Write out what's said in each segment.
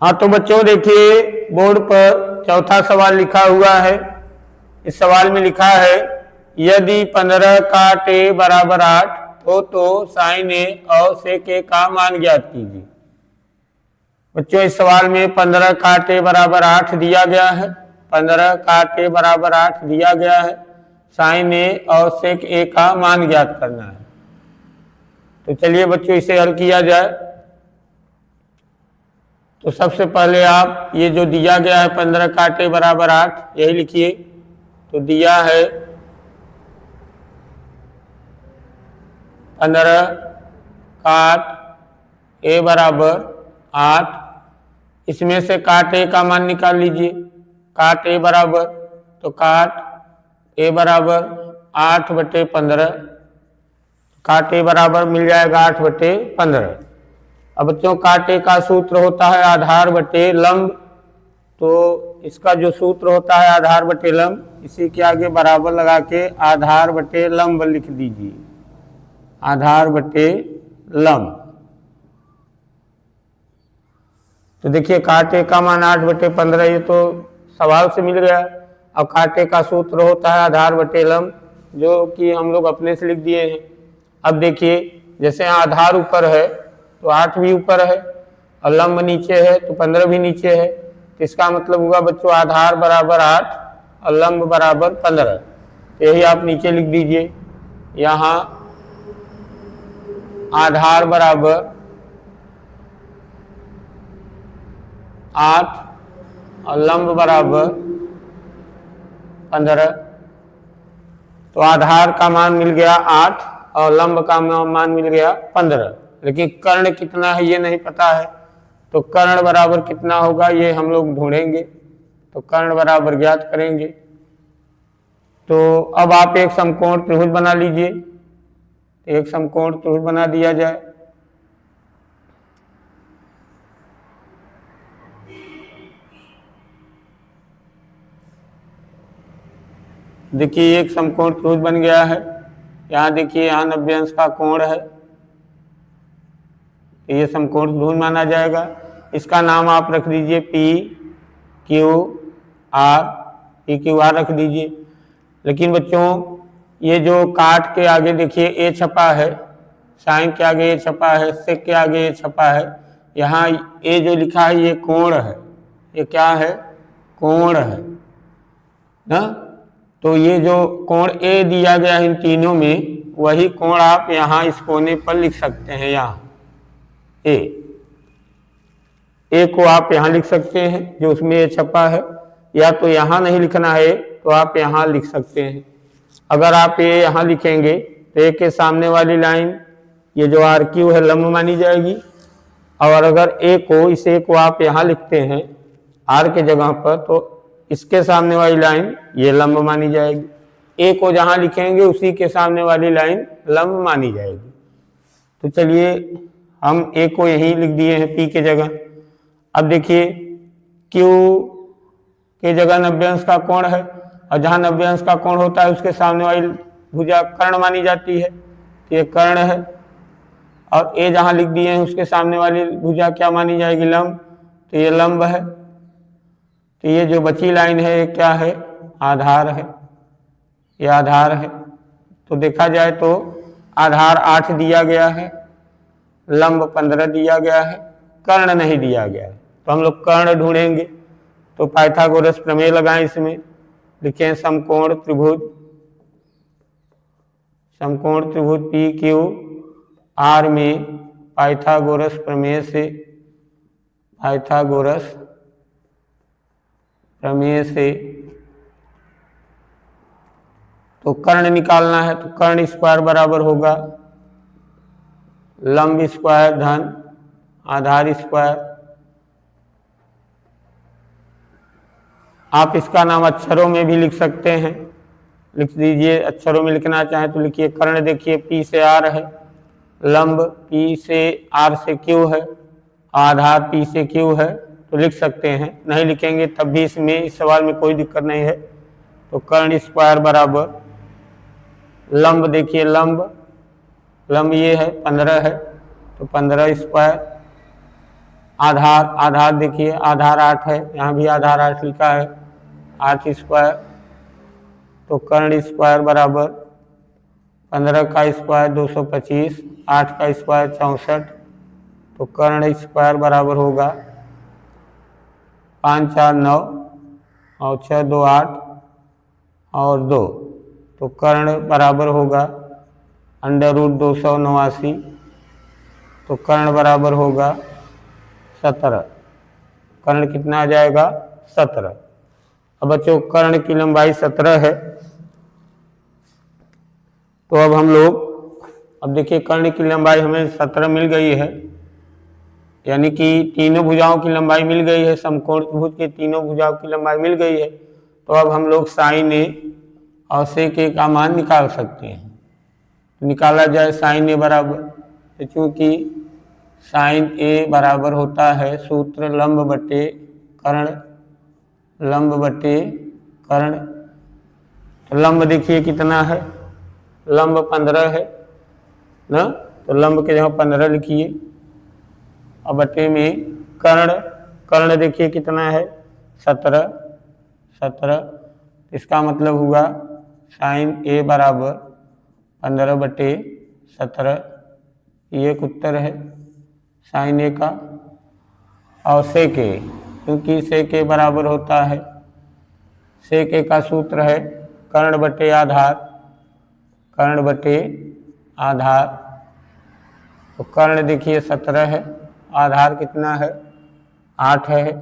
हाँ तो बच्चों देखिए बोर्ड पर चौथा सवाल लिखा हुआ है। इस सवाल में लिखा है यदि 15 काट ए बराबर 8 हो तो साइन ए और सेक ए का मान ज्ञात कीजिए। बच्चों इस सवाल में 15 काट ए बराबर 8 दिया गया है। 15 काट ए बराबर 8 दिया गया है। साइन ए और सेक ए का मान ज्ञात करना है। तो चलिए बच्चों इसे हल किया जाए। तो सबसे पहले आप ये जो दिया गया है 15 काट ए बराबर 8 यही लिखिए। तो दिया है 15 काट ए बराबर 8, इसमें से काट ए का मान निकाल लीजिए। काट ए बराबर, तो काट ए बराबर 8/15, काट ए बराबर मिल जाएगा 8/15। अब बच्चों काटे का सूत्र होता है आधार बटे लंब, तो इसका जो सूत्र होता है आधार बटे लंब, इसी के आगे बराबर लगा के आधार बटे लंब लिख दीजिए। आधार बटे लंब। तो देखिए काटे का मान 8/15, ये तो सवाल से मिल गया। अब काटे का सूत्र होता है आधार बटे लंब, जो कि हम लोग अपने से लिख दिए हैं। अब देखिए जैसे आधार ऊपर है तो 8 भी ऊपर है और लंब नीचे है तो 15 भी नीचे है। तो इसका मतलब हुआ बच्चों आधार बराबर 8 और लंब बराबर 15। तो यही आप नीचे लिख दीजिए। यहाँ आधार बराबर 8 और लंब बराबर 15। तो आधार का मान मिल गया 8 और लंब का मान मिल गया 15। लेकिन कर्ण कितना है ये नहीं पता है, तो कर्ण बराबर कितना होगा ये हम लोग ढूंढेंगे। तो कर्ण बराबर ज्ञात करेंगे। तो अब आप एक समकोण त्रिभुज बना लीजिए। एक समकोण त्रिभुज बना दिया जाए। देखिए एक समकोण त्रिभुज बन गया है। यहाँ देखिए यहाँ 90 अंश का कोण है, ये समकोण त्रिभुज माना जाएगा। इसका नाम आप रख दीजिए पी क्यू आर रख दीजिए। लेकिन बच्चों ये जो काट के आगे देखिए ए छपा है, साइन के आगे ए छपा है, सेक के आगे ए छपा है। यहाँ ए जो लिखा है ये कोण है। ये क्या है? कोण है ना। तो ये जो कोण ए दिया गया है इन तीनों में, वही कोण आप यहाँ इस कोने पर लिख सकते हैं। यहाँ ए को आप यहाँ लिख सकते हैं जो उसमें ए छपा है, या तो यहाँ नहीं लिखना है तो आप यहाँ लिख सकते हैं। अगर आप ये यहाँ लिखेंगे तो ए के सामने वाली लाइन ये जो आर क्यू है लंब मानी जाएगी। और अगर ए को, इस ए को आप यहाँ लिखते हैं आर के जगह पर, तो इसके सामने वाली लाइन ये लंब मानी जाएगी। ए को जहाँ लिखेंगे उसी के सामने वाली लाइन लंब मानी जाएगी। तो चलिए हम ए को यहीं लिख दिए हैं पी के जगह। अब देखिए क्यू के जगह 90 अंश का कोण है, और जहाँ 90 अंश का कोण होता है उसके सामने वाली भुजा कर्ण मानी जाती है। तो ये कर्ण है। और ए जहाँ लिख दिए हैं उसके सामने वाली भुजा क्या मानी जाएगी? लंब। तो ये लंब है। तो ये जो बची लाइन है ये क्या है? आधार है। ये आधार है। तो देखा जाए तो आधार 8 दिया गया है, लंब 15 दिया गया है, कर्ण नहीं दिया गया है। तो हम लोग कर्ण ढूंढेंगे। तो पाइथागोरस प्रमेय लगाएं इसमें। लिखें समकोण त्रिभुज, समकोण त्रिभुज पी क्यू आर में पाइथागोरस प्रमेय से, पाइथागोरस प्रमेय से तो कर्ण निकालना है। तो कर्ण स्क्वायर बराबर होगा लंब स्क्वायर धन आधार स्क्वायर। आप इसका नाम अक्षरों में भी लिख सकते हैं, लिख दीजिए। अक्षरों में लिखना चाहें तो लिखिए कर्ण। देखिए पी से आर है, लंब पी से आर से क्यू है, आधार पी से क्यू है। तो लिख सकते हैं, नहीं लिखेंगे तब भी इसमें, इस सवाल में कोई दिक्कत नहीं है। तो कर्ण स्क्वायर बराबर लंब, देखिए लंब ये है 15 है, तो 15 स्क्वायर आधार, आधार देखिए आधार 8 है, यहाँ भी आधार 8 लिखा है, 8 स्क्वायर, तो कर्ण स्क्वायर बराबर 15 का स्क्वायर 225, 8 का स्क्वायर 64, तो कर्ण स्क्वायर बराबर होगा 5 4 9 और 6 2 8 और 2, तो कर्ण बराबर होगा √289, तो कर्ण बराबर होगा 17। कर्ण कितना आ जाएगा? 17। अब बच्चों कर्ण की लंबाई 17 है, तो अब हम लोग, अब देखिए कर्ण की लंबाई हमें 17 मिल गई है, यानी कि तीनों भुजाओं की लंबाई मिल गई है, समकोण त्रिभुज के तीनों भुजाओं की लंबाई मिल गई है। तो अब हम लोग साइन ए और सेक ए का मान निकाल सकते हैं। निकाला जाए साइन ए बराबर, तो चूंकि साइन ए बराबर होता है सूत्र लंब बटे कर्ण, लंब बटे कर्ण। तो लंब देखिए कितना है, लंब 15 है ना, तो लंब के जगह 15 लिखिए, और बटे में कर्ण, कर्ण देखिए कितना है 17, 17, इसका मतलब हुआ साइन ए बराबर 15 बटे 17, ये एक उत्तर है साइन ए का। और सेक ए, क्योंकि सेक ए बराबर होता है, सेक ए का सूत्र है कर्ण बटे आधार, कर्ण बटे आधार, तो कर्ण देखिए 17 है, आधार कितना है 8 है,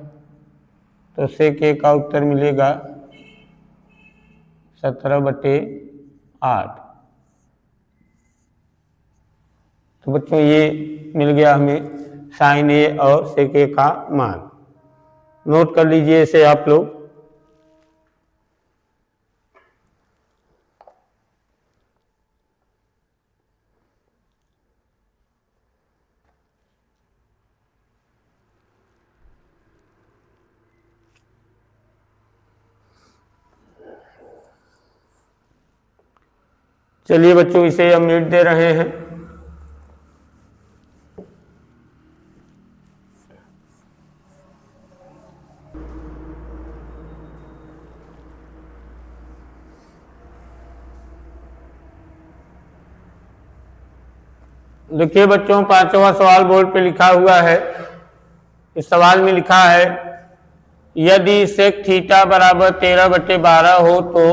तो सेक ए का उत्तर मिलेगा 17 बटे 8। तो बच्चों ये मिल गया हमें साइन ए और सेक ए का मान। नोट कर लीजिए इसे आप लोग। चलिए बच्चों इसे हम मिट दे रहे हैं। देखिए बच्चों 5वां सवाल बोर्ड पे लिखा हुआ है। इस सवाल में लिखा है यदि सेक थीटा बराबर 13/12 हो तो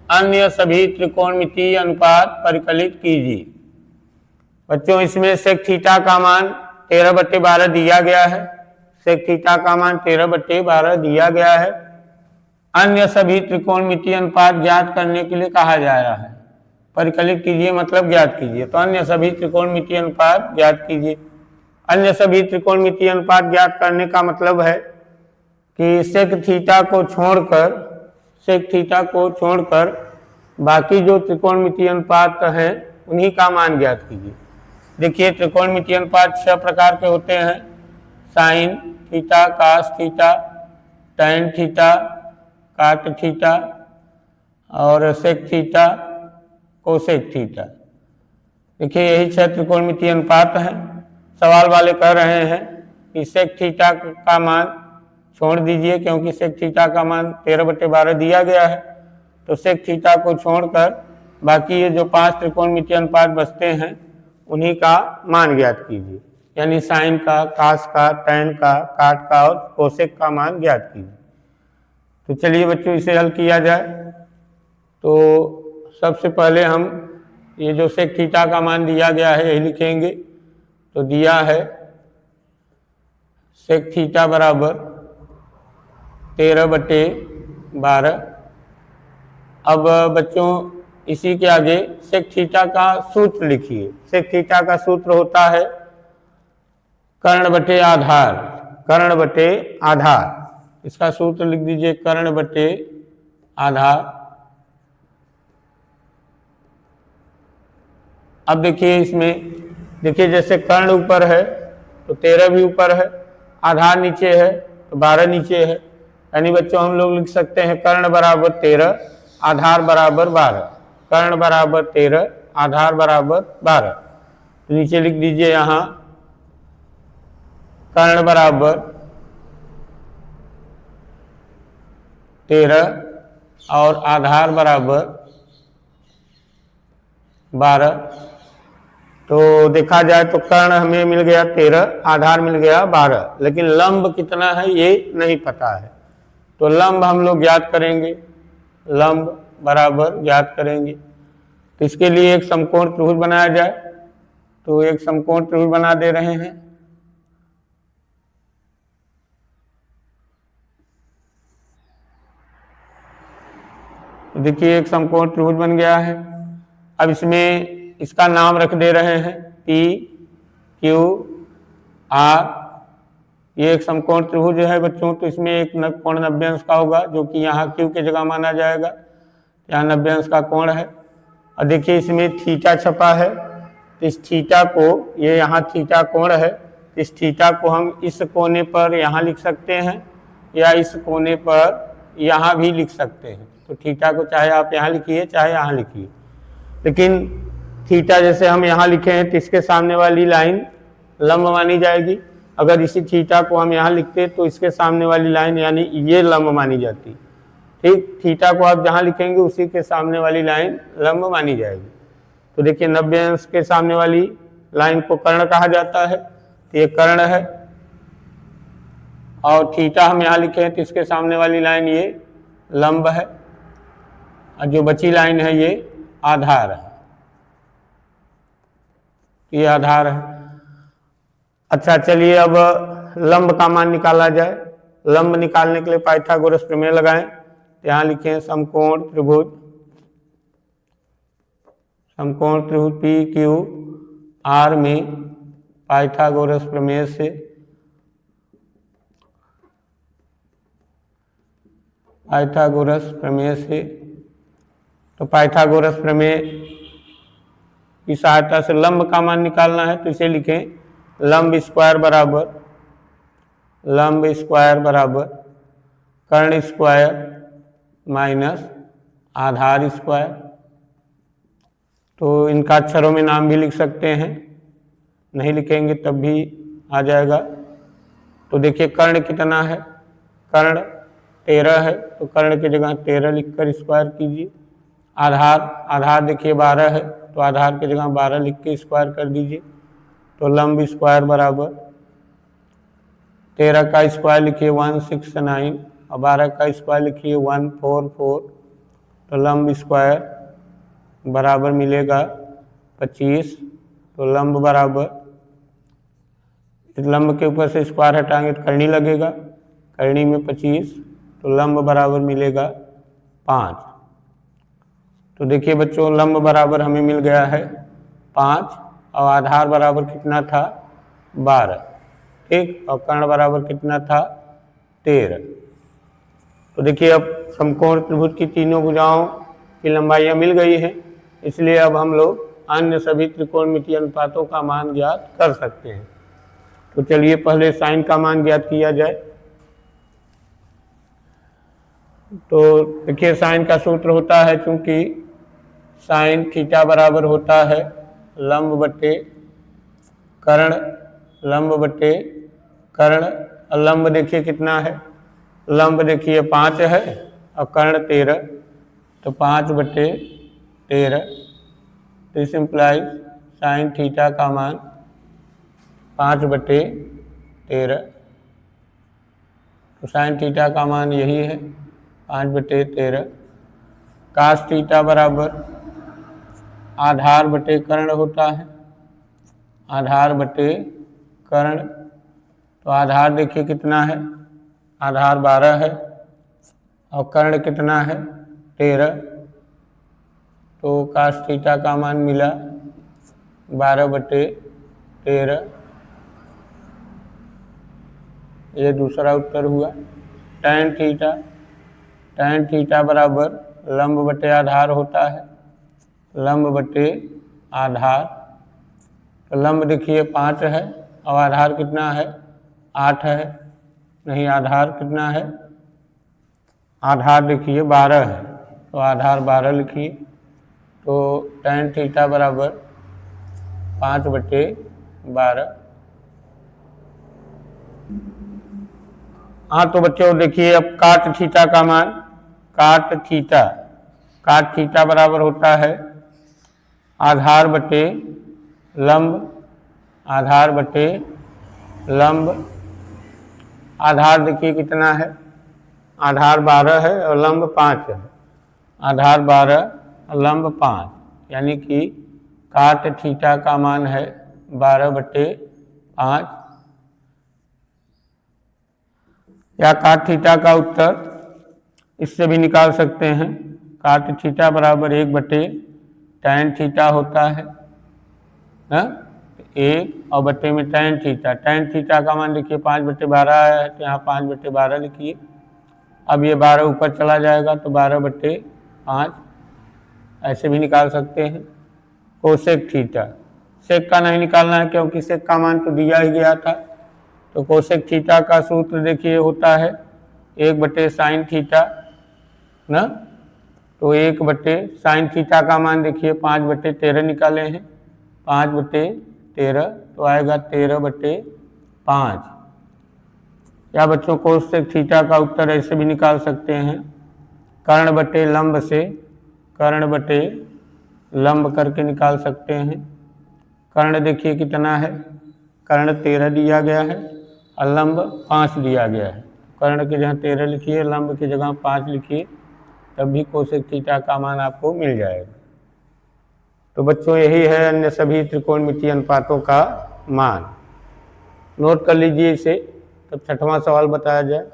अन्य सभी त्रिकोणमितीय अनुपात परिकलित कीजिए। बच्चों इसमें सेक थीटा का मान 13/12 दिया गया है, सेक थीटा का मान 13/12 दिया गया है। अन्य सभी त्रिकोणमितीय अनुपात ज्ञात करने के लिए कहा जा रहा है। परिकलित कीजिए मतलब ज्ञात कीजिए, तो अन्य सभी त्रिकोणमितीय अनुपात ज्ञात कीजिए। अन्य सभी त्रिकोणमितीय अनुपात ज्ञात करने का मतलब है कि सेक थीटा को छोड़कर, सेक थीटा को छोड़कर बाकी जो त्रिकोणमितीय अनुपात हैं उन्हीं का मान ज्ञात कीजिए। देखिए त्रिकोणमितीय अनुपात 6 प्रकार के होते हैं, sine theta, cos theta, tan theta, cot theta और सेक थीटा, कोसेक थीटा। देखिए यही 6 त्रिकोणमितीय अनुपात हैं। सवाल वाले कह रहे हैं कि सेक थीटा का मान छोड़ दीजिए, क्योंकि सेक थीटा का मान 13/12 दिया गया है, तो सेक थीटा को छोड़कर बाकी ये जो 5 त्रिकोणमितीय अनुपात बचते हैं उन्हीं का मान ज्ञात कीजिए, यानी साइन का, कास का, टैन का, काट का और कोसेक का मान ज्ञात कीजिए। तो चलिए बच्चों इसे हल किया जाए। तो सबसे पहले हम ये जो सेक थीटा का मान दिया गया है यही लिखेंगे। तो दिया है सेक थीटा बराबर 13/12। अब बच्चों इसी के आगे सेक थीटा का सूत्र लिखिए। सेक थीटा का सूत्र होता है कर्ण बटे आधार, कर्ण बटे आधार। इसका सूत्र लिख दीजिए कर्ण बटे आधार। अब देखिए इसमें, देखिए जैसे कर्ण ऊपर है तो 13 भी ऊपर है, आधार नीचे है तो 12 नीचे है, यानी बच्चों हम लोग लिख सकते हैं कर्ण बराबर 13, आधार बराबर 12। कर्ण बराबर 13, आधार बराबर 12। तो नीचे लिख दीजिए यहाँ कर्ण बराबर 13 और आधार बराबर 12। तो देखा जाए तो कर्ण हमें मिल गया 13, आधार मिल गया 12, लेकिन लंब कितना है ये नहीं पता है। तो लंब हम लोग ज्ञात करेंगे, लंब बराबर ज्ञात करेंगे। तो इसके लिए एक समकोण त्रिभुज बनाया जाए। तो एक समकोण त्रिभुज बना दे रहे हैं। देखिए एक समकोण त्रिभुज बन गया है। अब इसमें इसका नाम रख दे रहे हैं P Q R। ये एक समकोण त्रिभुज है बच्चों। तो इसमें एक कोण 90 अंश का होगा, जो कि यहाँ Q की जगह माना जाएगा। यहाँ 90 अंश का कोण है। और देखिए इसमें थीटा छपा है। तो इस थीटा को, ये यहाँ थीटा कोण है, इस थीटा को हम इस कोने पर यहाँ लिख सकते हैं या इस कोने पर यहाँ भी लिख सकते हैं। तो थीटा को चाहे आप यहाँ लिखिए चाहे यहाँ लिखिए, लेकिन थीटा जैसे हम यहाँ लिखे हैं तो इसके सामने वाली लाइन लंब मानी जाएगी। अगर इसी थीटा को हम यहाँ लिखते तो इसके सामने वाली लाइन यानी ये लंब मानी जाती। ठीक, थीटा को आप जहाँ लिखेंगे उसी के सामने वाली लाइन लंब मानी जाएगी। तो देखिए 90 अंश के सामने वाली लाइन को कर्ण कहा जाता है। तो ये कर्ण है। और थीटा हम यहाँ लिखे हैं तो इसके सामने वाली लाइन ये लंब है, और जो बची लाइन है ये आधार है। ये आधार है। अच्छा चलिए अब लंब का मान निकाला जाए। लंब निकालने के लिए पाइथागोरस प्रमेय लगाएं। यहाँ लिखें समकोण त्रिभुज, समकोण त्रिभुज पी क्यू आर में पाइथागोरस प्रमेय से तो पाइथागोरस प्रमेय की सहायता से लंब का मान निकालना है। तो इसे लिखें लंब स्क्वायर बराबर कर्ण स्क्वायर माइनस आधार स्क्वायर। तो इनका अक्षरों में नाम भी लिख सकते हैं, नहीं लिखेंगे तब भी आ जाएगा। तो देखिए कर्ण कितना है, कर्ण 13 है। तो कर्ण की जगह 13 लिखकर स्क्वायर कीजिए। आधार देखिए 12 है, तो आधार की जगह 12 लिख के स्क्वायर कर दीजिए। तो लंब स्क्वायर बराबर 13 का स्क्वायर लिखिए 169 और 12 का स्क्वायर लिखिए 144। तो लंब स्क्वायर बराबर मिलेगा 25। तो लंब बराबर, इस लंब के ऊपर से स्क्वायर हटाएंगे तो करनी लगेगा, करनी में 25। तो लंब बराबर मिलेगा 5। तो देखिए बच्चों लंब बराबर हमें मिल गया है 5 और आधार बराबर कितना था 12। ठीक, और कर्ण बराबर कितना था 13। तो देखिए अब समकोण त्रिभुज की तीनों भुजाओं की लंबाइयाँ मिल गई हैं, इसलिए अब हम लोग अन्य सभी त्रिकोणमितीय अनुपातों का मान ज्ञात कर सकते हैं। तो चलिए पहले साइन का मान ज्ञात किया जाए। तो देखिए साइन का सूत्र होता है, चूंकि साइन थीटा बराबर होता है लंब बटे कर्ण, लंब बटे कर्ण। और लंब देखिए कितना है, लंब देखिए 5 है और कर्ण 13। तो 5 बटे 13। दिस इम्प्लाइज साइन थीटा का मान 5 बटे 13। तो साइन थीटा का मान यही है 5 बटे 13। कास थीटा बराबर आधार बटे कर्ण होता है, आधार बटे कर्ण। तो आधार देखिए कितना है, आधार 12 है और कर्ण कितना है 13। तो कास थीटा का मान मिला 12 बटे 13। ये दूसरा उत्तर हुआ। टैन थीटा बराबर लंब बटे आधार होता है, लंब बटे आधार। तो लंब देखिए 5 है और आधार कितना है 8 है। नहीं, आधार कितना है, आधार देखिए 12 है, तो आधार 12 लिखिए। तो टैन थीटा बराबर 5 बटे 12। हाँ तो बच्चों देखिए, अब काट थीटा का मान, काट थीटा बराबर होता है आधार बटे लंब, आधार बटे लंब। आधार देखिए कितना है, आधार 12 है और लंब 5 है। आधार 12 लंब 5, यानी कि काट थीटा का मान है 12/5, या काट थीटा का उत्तर इससे भी निकाल सकते हैं। काट थीटा बराबर 1/tan थीटा होता है ना, 1 और बट्टे में tan थीटा का मान देखिए 5/12 है, तो यहाँ 5/12 लिखिए। अब ये 12 ऊपर चला जाएगा तो 12/5 ऐसे भी निकाल सकते हैं। कोसेक थीटा, सेक का नहीं निकालना है क्योंकि सेक का मान तो दिया ही गया था। तो कोसेक थीटा का सूत्र देखिए होता है 1/sin थीटा ना, तो 1/sin थीटा का मान देखिए 5/13 निकाले हैं, 5/13 तो आएगा 13/5। या बच्चों कोसेक थीटा का उत्तर ऐसे भी निकाल सकते हैं, कर्ण बटे लंब से कर्ण बटे लंब करके निकाल सकते हैं। कर्ण देखिए कितना है, कर्ण 13 दिया गया है और लंब 5 दिया गया है। कर्ण की जगह 13 लिखिए, लंब की जगह 5 लिखिए, तब भी कोसेक थीटा का मान आपको मिल जाएगा। तो बच्चों यही है अन्य सभी त्रिकोणमितीय अनुपातों का मान। नोट कर लीजिए इसे, तब छठवां सवाल बताया जाए।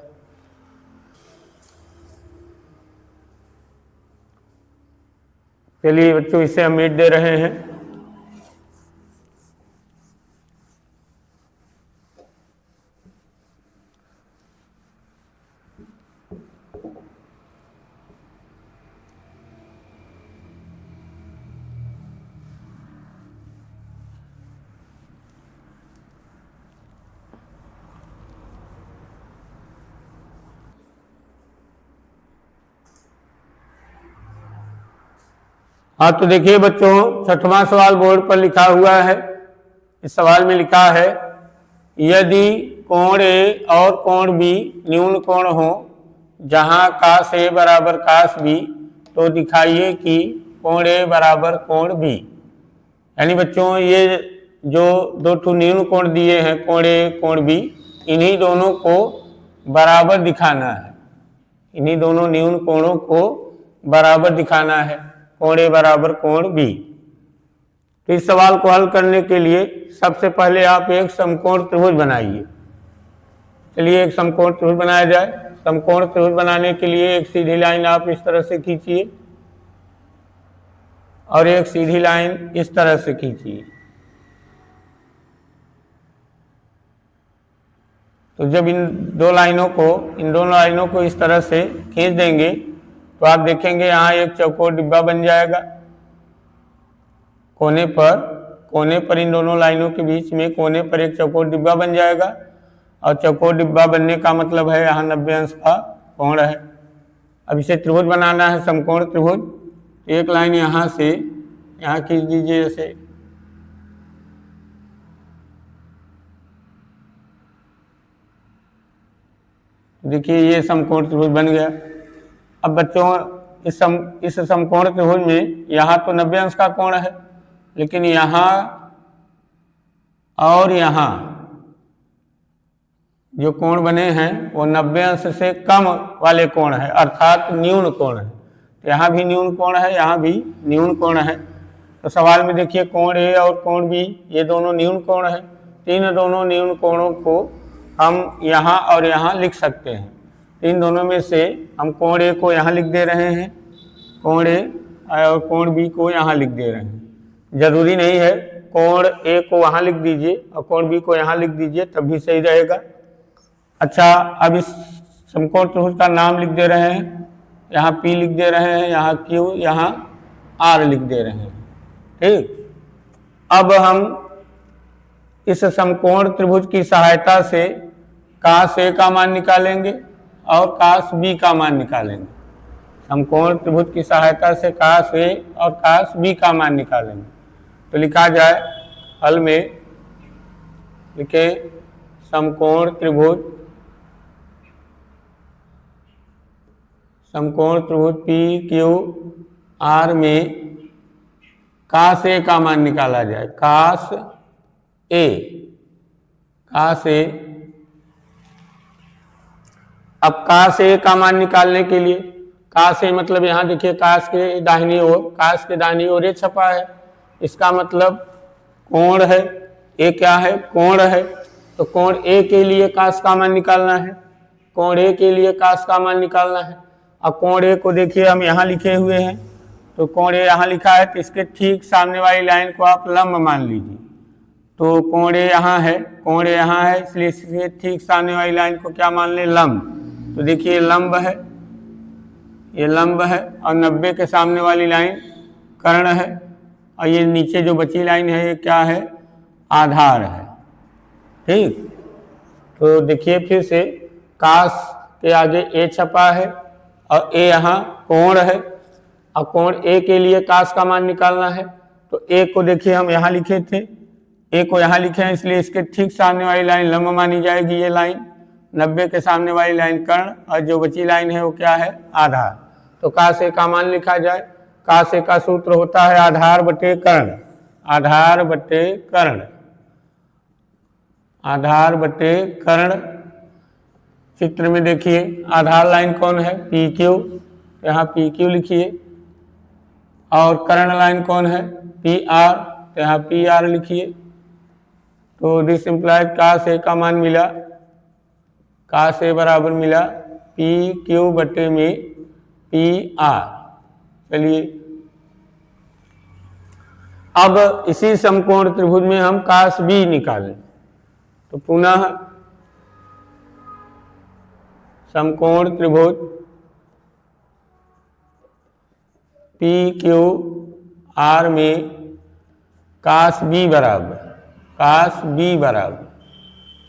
चलिए बच्चों, इसे हम मिट दे रहे हैं। हाँ तो देखिए बच्चों, छठवां सवाल बोर्ड पर लिखा हुआ है। इस सवाल में लिखा है, यदि कोण ए और कोण बी न्यून कोण हो जहां कास ए बराबर कास बी, तो दिखाइए कि कोण ए बराबर कोण बी। यानी बच्चों ये जो दो ठो न्यून कोण दिए हैं, कोण ए कोण बी, इन्हीं दोनों को बराबर दिखाना है। इन्हीं दोनों न्यून कोणों को बराबर दिखाना है, कोण ए बराबर कोण बी। तो इस सवाल को हल करने के लिए सबसे पहले आप एक समकोण त्रिभुज बनाइए। चलिए एक समकोण त्रिभुज बनाया जाए। समकोण त्रिभुज बनाने के लिए एक सीधी लाइन आप इस तरह से खींचिए और एक सीधी लाइन इस तरह से खींचिए। तो जब इन दोनों लाइनों को इस तरह से खींच देंगे तो आप देखेंगे यहाँ एक चौकोर डिब्बा बन जाएगा। कोने पर इन दोनों लाइनों के बीच में कोने पर एक चौकोर डिब्बा बन जाएगा, और चौकोर डिब्बा बनने का मतलब है यहाँ 90 अंश का कोण है। अब इसे त्रिभुज बनाना है, समकोण त्रिभुज। एक लाइन यहाँ से यहाँ खींच दीजिए ऐसे। देखिए ये समकोण त्रिभुज बन गया। अब बच्चों इस समकोण त्रिभुज में यहाँ तो 90 अंश का कोण है, लेकिन यहाँ और यहाँ जो कोण बने हैं वो 90 अंश से कम वाले कोण है, अर्थात न्यून कोण है। तो यहाँ भी न्यून कोण है, यहाँ भी न्यून कोण है। तो सवाल में देखिए कोण ए और कोण बी ये दोनों न्यून कोण है। इन दोनों न्यून कोणों को हम यहाँ और यहाँ लिख सकते हैं। इन दोनों में से हम कोण ए को यहाँ लिख दे रहे हैं, कोण ए और कोण बी को यहाँ लिख दे रहे हैं। जरूरी नहीं है कोण ए को वहाँ लिख दीजिए और कोण बी को यहाँ लिख दीजिए, तब भी सही रहेगा। अच्छा, अब इस समकोण त्रिभुज का नाम लिख दे रहे हैं। यहाँ P लिख दे रहे हैं, यहाँ Q, यहाँ R लिख दे रहे हैं। ठीक, अब हम इस समकोण त्रिभुज की सहायता से कास ए का मान निकालेंगे और कास बी का मान निकालेंगे। समकोण त्रिभुज की सहायता से कास ए और कास बी का मान निकालेंगे। तो लिखा जाए, हल में लिखे समकोण त्रिभुज पी क्यू आर में कास ए का मान निकाला जाए। कास ए। अब कास ए का मान निकालने के लिए, कास ए मतलब यहां देखिए कास के दाहिनी ओर ये छपा है, इसका मतलब कोण है। ए क्या है? कोण है। तो कोण ए के लिए कास का मान निकालना है। कोण ए के लिए कास का मान निकालना है। अब कोण ए को देखिए हम यहाँ लिखे हुए हैं, तो कोण ए यहाँ लिखा है, तो इसके ठीक सामने वाली लाइन को आप लंब मान लीजिए। तो कोण ए यहाँ है, इसलिए इसके ठीक सामने वाली लाइन को क्या मान ले? लंब। तो देखिए लंब है, ये लंब है, और 90 के सामने वाली लाइन कर्ण है, और ये नीचे जो बची लाइन है ये क्या है? आधार है। ठीक, तो देखिए फिर से कास के आगे ए छपा है और ए यहाँ कोण है। अब कोण ए के लिए कास का मान निकालना है, तो ए को देखिए हम यहाँ लिखे थे, ए को यहाँ लिखे हैं, इसलिए इसके ठीक सामने वाली लाइन लंब मानी जाएगी। ये लाइन 90 के सामने वाली लाइन कर्ण, और जो बची लाइन है वो क्या है? आधार। तो कास ए का मान लिखा जाए। कास ए का सूत्र होता है आधार बटे कर्ण। आधार बटे कर्ण। चित्र में देखिए आधार लाइन कौन है? पी क्यू, यहाँ पी क्यू लिखिए, और कर्ण लाइन कौन है? पी आर, तो यहाँ पी आर लिखिए। तो दिस इम्प्लाइज कास ए का मान मिला, कास ए बराबर मिला पी क्यू बटे में पी आर। चलिए अब इसी समकोण त्रिभुज में हम कास बी निकालें। तो पुनः समकोण त्रिभुज पी क्यू आर में कास बी बराबर।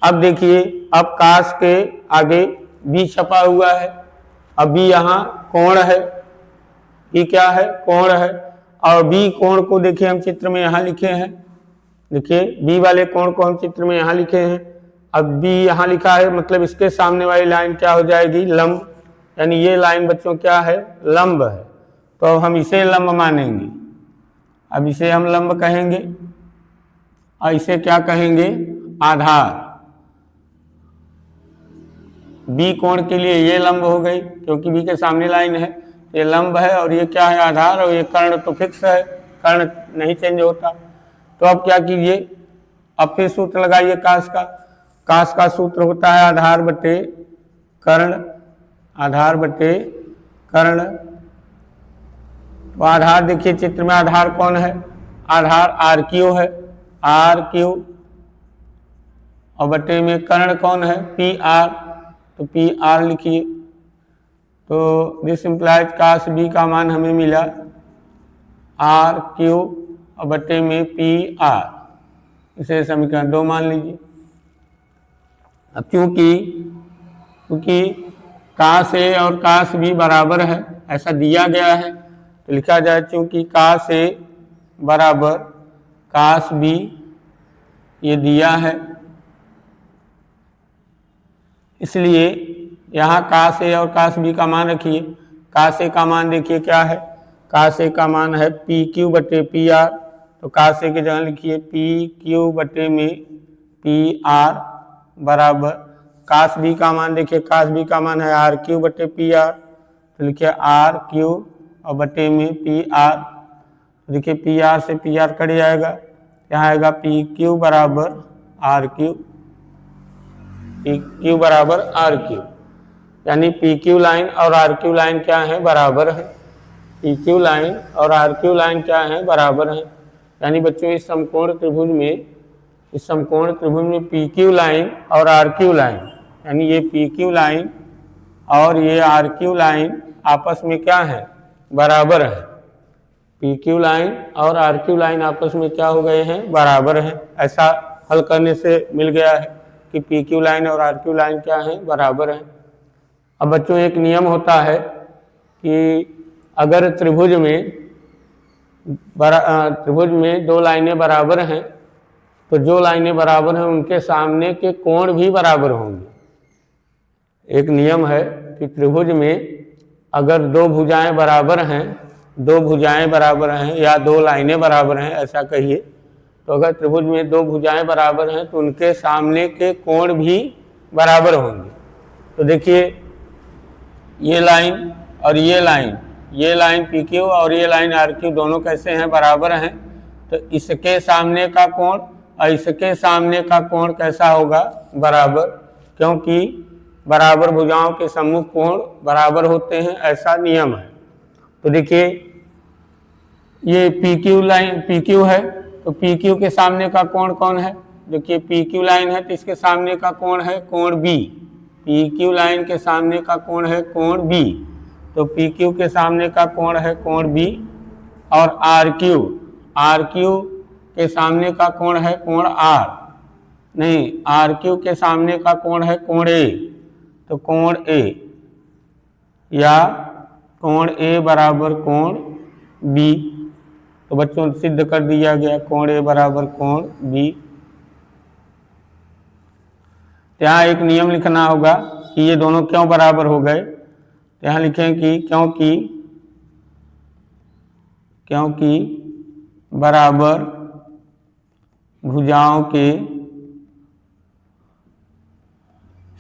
अब देखिए, अब कास के आगे बी छपा हुआ है, अब बी यहाँ कोण है, बी क्या है? कोण है। और बी कोण को देखिए हम चित्र में यहाँ लिखे हैं, देखिए बी वाले कोण को हम चित्र में यहाँ लिखे हैं। अब बी यहाँ लिखा है, मतलब इसके सामने वाली लाइन क्या हो जाएगी? लंब, यानी ये लाइन बच्चों क्या है? लंब है। तो हम इसे लंब मानेंगे। अब इसे हम लंब कहेंगे, और इसे क्या कहेंगे? आधार। बी कोण के लिए ये लंब हो गई, क्योंकि बी के सामने लाइन है, ये लंब है, और ये क्या है? आधार। और ये कर्ण तो फिक्स है, कर्ण नहीं चेंज होता। तो अब क्या कीजिए, अब फिर सूत्र लगाइए कास का। कास का सूत्र होता है आधार बटे कर्ण। तो आधार देखिए चित्र में आधार कौन है? आधार आर क्यू है, और बटे में कर्ण कौन है? पी आर, तो पी आर लिखिए। तो दिस इम्प्लाइज कास बी का मान हमें मिला आर क्यू और बटे में पी आर। इसे समीकरण 2 मान लीजिए। अब क्योंकि कास ए और कास बी बराबर है ऐसा दिया गया है, तो लिखा जाए चूंकि कास ए बराबर कास बी ये दिया है, इसलिए यहाँ कास ए और कास बी का मान रखिए। कास ए का मान देखिए क्या है? कास ए का मान है पी क्यू बटे पी आर। तो कास ए की जगह लिखिए पी क्यू बटे में पी आर बराबर कास बी का मान देखिए, कास बी का मान है आर क्यू बटे पी आर। तो लिखिए आर क्यू और बटे में पी आर। देखिए पी आर से पी आर कट जाएगा, यहाँ आएगा पी क्यू बराबर आर क्यू, पी क्यू बराबर आर क्यू, यानी पी क्यू लाइन और आर क्यू लाइन क्या है? बराबर है। पी क्यू लाइन और आर क्यू लाइन क्या है? बराबर है। यानी बच्चों इस समकोण त्रिभुज में पी क्यू लाइन और आर क्यू लाइन, यानी ये पी क्यू लाइन और ये आर क्यू लाइन आपस में क्या है? बराबर है। पी क्यू लाइन और आर क्यू लाइन आपस में क्या हो गए हैं? बराबर हैं। ऐसा हल करने से मिल गया है कि पी क्यू लाइन और आर क्यू लाइन क्या है? बराबर हैं। अब बच्चों एक नियम होता है कि अगर त्रिभुज में 2 लाइनें बराबर हैं तो जो लाइनें बराबर हैं उनके सामने के कोण भी बराबर होंगे। एक नियम है कि त्रिभुज में अगर दो भुजाएं बराबर हैं या दो लाइनें बराबर हैं, ऐसा कहिए, तो अगर त्रिभुज में दो भुजाएं बराबर हैं तो उनके सामने के कोण भी बराबर होंगे। तो देखिए ये लाइन और ये लाइन PQ और ये लाइन RQ दोनों कैसे हैं, बराबर हैं। तो इसके सामने का कोण और इसके सामने का कोण कैसा होगा, बराबर, क्योंकि बराबर भुजाओं के सम्मुख कोण बराबर होते हैं, ऐसा नियम है। तो देखिए ये PQ है, तो PQ के सामने का कोण कौन है, देखिए PQ लाइन है तो इसके सामने का कोण है कोण B। PQ लाइन के सामने का कोण है कोण B, तो PQ के सामने का कोण है कोण B। और RQ के सामने का कोण है कोण R, नहीं, RQ के सामने का कोण है कोण A, तो कोण A या कोण A बराबर कोण B। तो बच्चों सिद्ध कर दिया गया कोण A बराबर कोण B। यहाँ एक नियम लिखना होगा कि ये दोनों क्यों बराबर हो गए। तो यहाँ लिखें कि क्योंकि बराबर भुजाओं के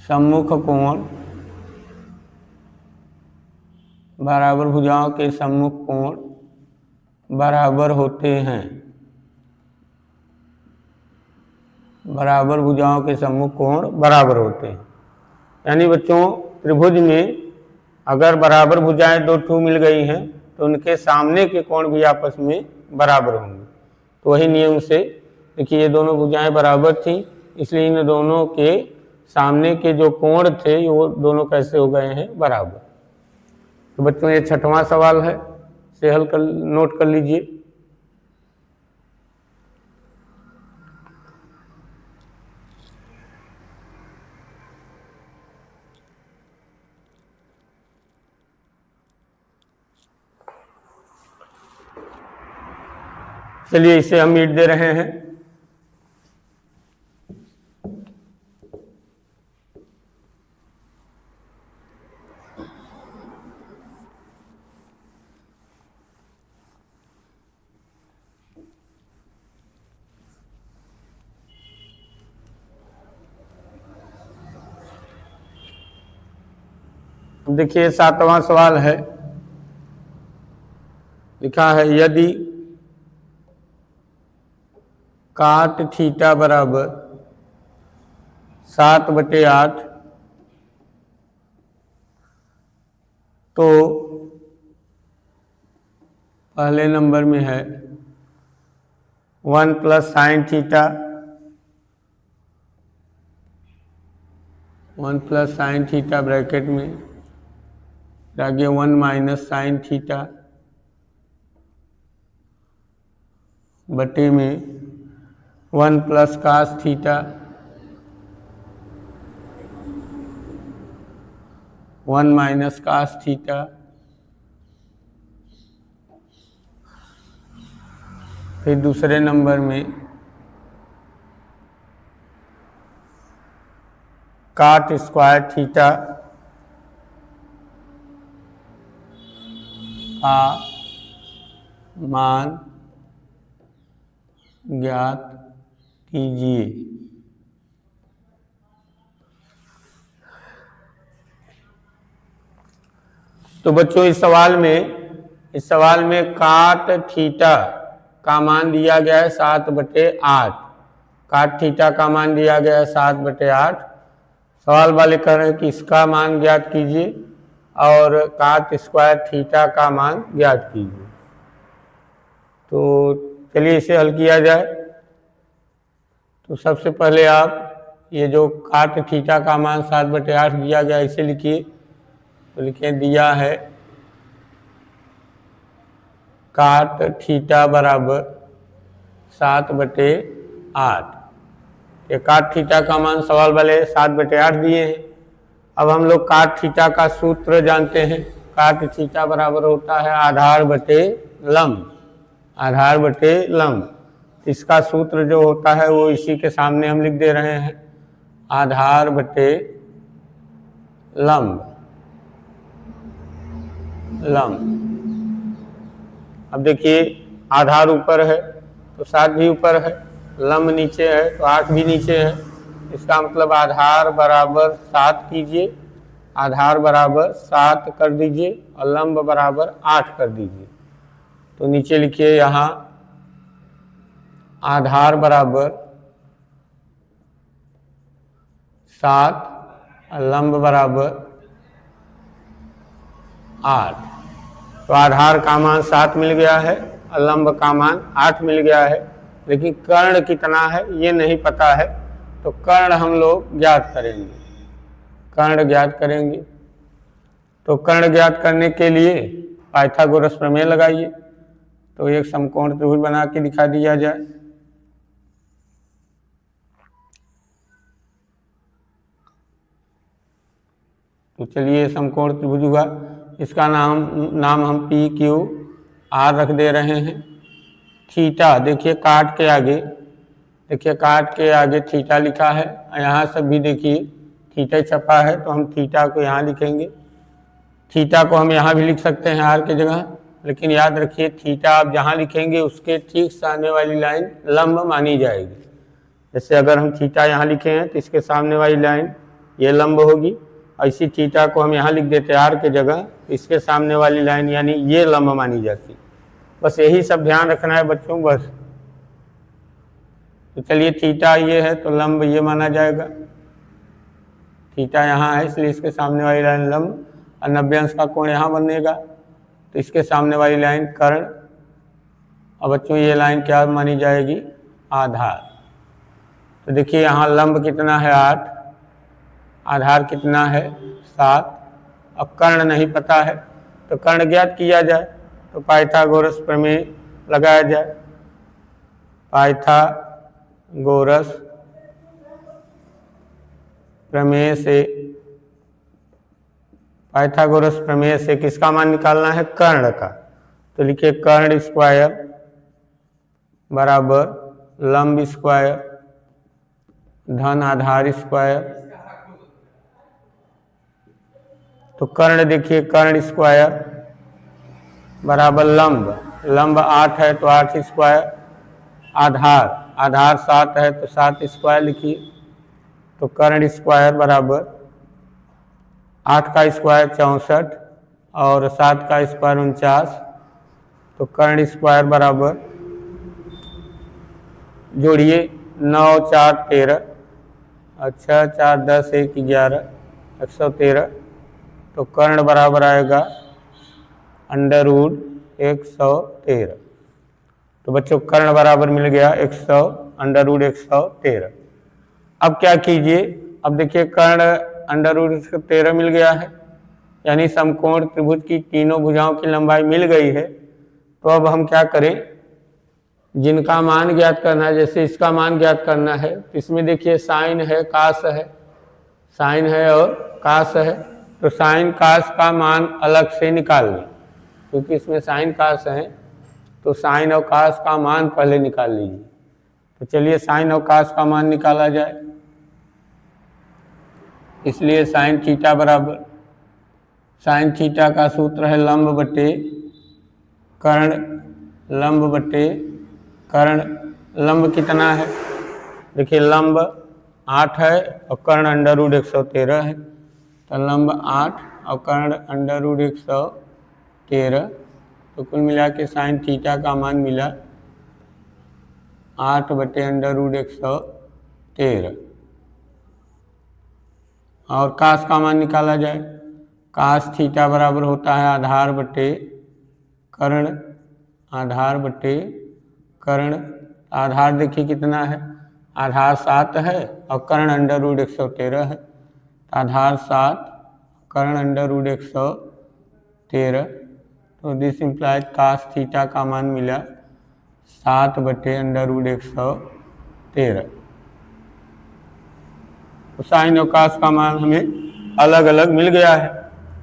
सम्मुख कोण बराबर होते हैं। बराबर भुजाओं के सम्मुख कोण बराबर होते हैं, यानी बच्चों त्रिभुज में अगर बराबर भुजाएं दो ठू मिल गई हैं तो उनके सामने के कोण भी आपस में बराबर होंगे। तो वही नियम से देखिए ये दोनों भुजाएं बराबर थी, इसलिए इन दोनों के सामने के जो कोण थे वो दोनों कैसे हो गए हैं, बराबर। तो बच्चों ये 6वां सवाल है, से हल कर नोट कर लीजिए। चलिए इसे हम मीट दे रहे हैं। देखिए 7वां सवाल है, लिखा है यदि काट थीटा बराबर 7/8 तो पहले नंबर में है 1 + sin theta, 1 + sin theta bracket में, आगे 1 - sin थीटा बटे में 1 + cos थीटा, 1 - cos थीटा, फिर दूसरे नंबर में cot स्क्वायर थीटा का मान ज्ञात कीजिए। तो बच्चों इस सवाल में काट थीटा का मान दिया गया है 7/8। काट थीटा का मान दिया गया है 7/8। सवाल वाले कह रहे हैं कि इसका मान ज्ञात कीजिए और काट स्क्वायर थीटा का मान ज्ञात कीजिए। तो चलिए इसे हल किया जाए। तो सबसे पहले आप ये जो काट थीटा का मान 7/8 दिया गया इसे लिखिए। तो लिखिए दिया है काट थीटा बराबर 7/8। ये काट थीटा का मान सवाल वाले 7/8 दिए हैं। अब हम लोग काट थीटा का सूत्र जानते हैं। काट थीटा बराबर होता है आधार बटे लंब। इसका सूत्र जो होता है वो इसी के सामने हम लिख दे रहे हैं, आधार बटे लंब। अब देखिए आधार ऊपर है तो 7 भी ऊपर है, लंब नीचे है तो 8 भी नीचे है। इसका मतलब आधार बराबर 7 कीजिए, आधार बराबर 7 कर दीजिए और लंब बराबर 8 कर दीजिए। तो नीचे लिखिए यहाँ आधार बराबर 7 और लंब बराबर 8। तो आधार का मान 7 मिल गया है और लंब का मान 8 मिल गया है, लेकिन कर्ण कितना है ये नहीं पता है। तो कर्ण हम लोग ज्ञात करेंगे, कर्ण ज्ञात करेंगे। तो कर्ण ज्ञात करने के लिए पाइथागोरस प्रमेय लगाइए। तो एक समकोण त्रिभुज बना के दिखा दिया जाए। तो चलिए समकोण त्रिभुज हुआ, इसका नाम हम पी क्यू आर रख दे रहे हैं। थीटा देखिए काट के आगे, देखिए काट के आगे थीटा लिखा है, यहाँ सब भी देखिए थीटा छपा है, तो हम थीटा को यहाँ लिखेंगे। थीटा को हम यहाँ भी लिख सकते हैं आर की जगह, लेकिन याद रखिए थीटा आप जहाँ लिखेंगे उसके ठीक सामने वाली लाइन लंब मानी जाएगी। जैसे अगर हम थीटा यहाँ लिखे हैं तो इसके सामने वाली लाइन ये लंब होगी, और इसी थीटा को हम यहाँ लिख देते हैं आर के जगह, इसके सामने वाली लाइन यानी ये लंब मानी जाती। बस यही सब ध्यान रखना है बच्चों बस। तो चलिए थीटा ये है तो लंब ये माना जाएगा, थीटा यहाँ है इसलिए इसके सामने वाली लाइन लंब, और 90 अंश का कोण यहाँ बनेगा तो इसके सामने वाली लाइन कर्ण। और बच्चों ये लाइन क्या मानी जाएगी, आधार। तो देखिए यहाँ लंब कितना है 8, आधार कितना है 7। अब कर्ण नहीं पता है तो कर्ण ज्ञात किया जाए, तो पाइथागोरस प्रमेय लगाया जाए। पाइथागोरस प्रमेय से, पाइथागोरस प्रमेय से किसका मान निकालना है, कर्ण का। तो लिखिए कर्ण स्क्वायर बराबर लंब स्क्वायर धन आधार स्क्वायर। तो कर्ण देखिए कर्ण स्क्वायर बराबर लंब, लंब 8 है तो 8 स्क्वायर, आधार 7 है तो 7 स्क्वायर लिखिए। तो कर्ण स्क्वायर बराबर 8 का स्क्वायर 64 और 7 का स्क्वायर 49। तो कर्ण स्क्वायर बराबर जोड़िए 9 4 13 और 6 4 10 1 11 113। तो कर्ण बराबर आएगा अंडर रूट 113। तो बच्चों कर्ण बराबर मिल गया 100 अंडर रूट 113। अब क्या कीजिए, अब देखिए कर्ण अंडर रूट 113 मिल गया है, यानी समकोण त्रिभुज की तीनों भुजाओं की लंबाई मिल गई है। तो अब हम क्या करें, जिनका मान ज्ञात करना है, जैसे इसका मान ज्ञात करना है तो इसमें देखिए साइन है कास है, साइन है और कास है। तो साइन कास का मान अलग से निकाल लें, क्योंकि इसमें साइन कास है तो साइन और कास का मान पहले निकाल लीजिए। तो चलिए साइन और कास का मान निकाला जाए। इसलिए साइन थीटा बराबर, साइन थीटा का सूत्र है लंब बटे कर्ण, लंब बटे कर्ण। लंब कितना है, देखिए लंब 8 है और कर्ण अंडर रूट 113 है। तो लंब 8 और कर्ण अंडर रूट 113। तो कुल मिला के साइन थीटा का मान मिला 8 बटे अंडर रूट 113। और कास का मान निकाला जाए, कास थीटा बराबर होता है आधार बटे कर्ण, आधार बटे कर्ण। आधार देखिए कितना है, आधार 7 है और कर्ण अंडर रूट 113 है। आधार 7 कर्ण अंडर रूट 113। तो दिस इम्प्लाइज कास थीटा का मान मिला 7 बटे अंडर रूट 113। तो साइन और कास का मान हमें अलग अलग मिल गया है।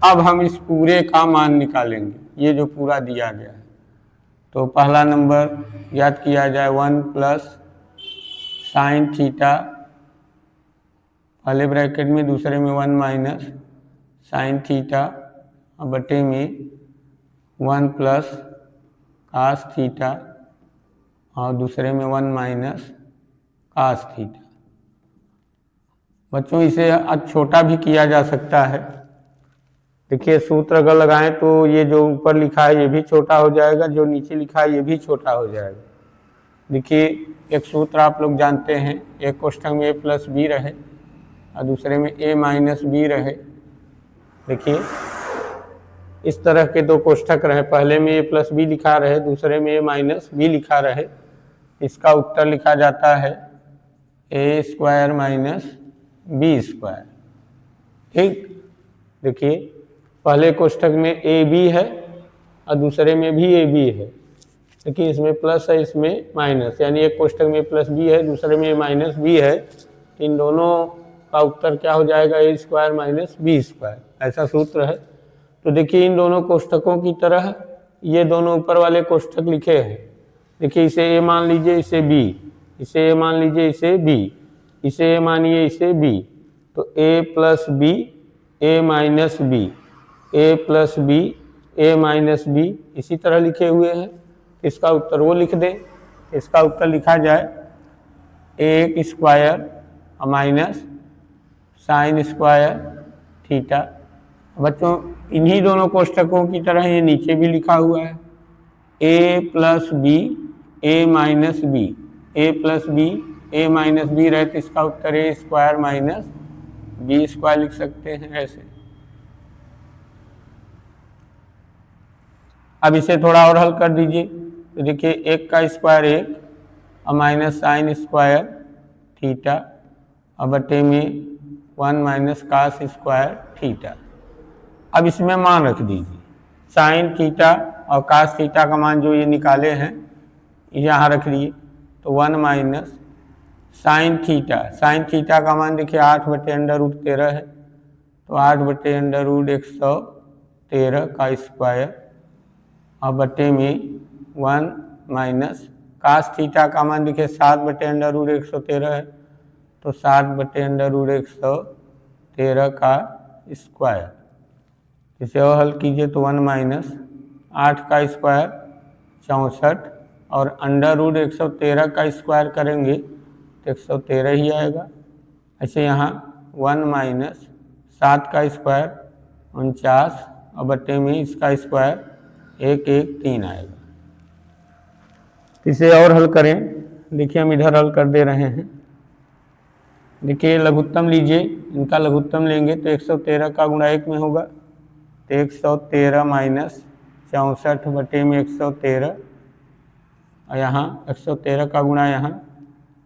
अब हम इस पूरे का मान निकालेंगे, ये जो पूरा दिया गया है। तो पहला नंबर याद किया जाए 1 प्लस साइन थीटा, पहले ब्रैकेट में, दूसरे में 1 माइनस साइन थीटा बटे में 1 प्लस कास थीटा और दूसरे में 1 माइनस कास थीटा। बच्चों इसे छोटा भी किया जा सकता है। देखिए सूत्र अगर लगाएं तो ये जो ऊपर लिखा है ये भी छोटा हो जाएगा, जो नीचे लिखा है ये भी छोटा हो जाएगा। देखिए एक सूत्र आप लोग जानते हैं, एक कोष्ठक में a प्लस बी रहे और दूसरे में a माइनस बी रहे। देखिए इस तरह के दो कोष्ठक रहे, पहले में a प्लस बी लिखा रहे, दूसरे में a माइनस बी लिखा रहे। इसका उत्तर लिखा जाता है a square minus B square. ठीक, देखिए पहले कोष्ठक में ए बी है और दूसरे में भी ए बी है। देखिए इसमें प्लस है, इसमें माइनस, यानी एक कोष्ठक में प्लस बी है, दूसरे में माइनस बी है। इन दोनों का उत्तर क्या हो जाएगा, ए स्क्वायर माइनस बी स्क्वायर, ऐसा सूत्र है। तो देखिए इन दोनों कोष्ठकों की तरह ये दोनों ऊपर वाले कोष्ठक लिखे हैं। देखिए इसे ए मान लीजिए, इसे बी, इसे ए मान लीजिए, इसे बी, इसे ए मानिए, इसे बी। तो ए प्लस बी, ए माइनस बी, ए प्लस बी, ए माइनस बी, इसी तरह लिखे हुए हैं। इसका उत्तर वो लिख दें। इसका उत्तर लिखा जाए a square minus sine square theta. बच्चों इन्हीं दोनों कोष्ठकों की तरह ये नीचे भी लिखा हुआ है ए प्लस बी, ए माइनस बी, ए प्लस बी, ए माइनस बी रहे तो इसका उत्तर ए स्क्वायर माइनस बी स्क्वायर लिख सकते हैं ऐसे। अब इसे थोड़ा और हल कर दीजिए तो देखिए एक का स्क्वायर एक और माइनस साइन स्क्वायर थीटा और बटे में 1 माइनस कास स्क्वायर थीटा। अब इसमें मान रख दीजिए, साइन थीटा और कास थीटा का मान जो ये निकाले हैं यहाँ रख लिए। तो 1 माइनस साइन थीटा का मान देखिए 8/√13 है। तो 8/√113 का स्क्वायर और बटे में 1 माइनस कास थीटा का मान देखिए 7/√113 है। तो 7/√113 का स्क्वायर। इसे और हल कीजिए तो 1 माइनस 8 का स्क्वायर 64 और √113 का स्क्वायर करेंगे तो 113 ही आएगा। ऐसे यहाँ 1 माइनस 7 का स्क्वायर 49 और बटे में इसका स्क्वायर 113 आएगा। इसे और हल करें, देखिए हम इधर हल कर दे रहे हैं। देखिए लघुत्तम लीजिए, इनका लघुत्तम लेंगे तो 113 का गुणा 1 में होगा तो 113 माइनस 64 बटे में 113 और यहाँ 113 का गुणा यहाँ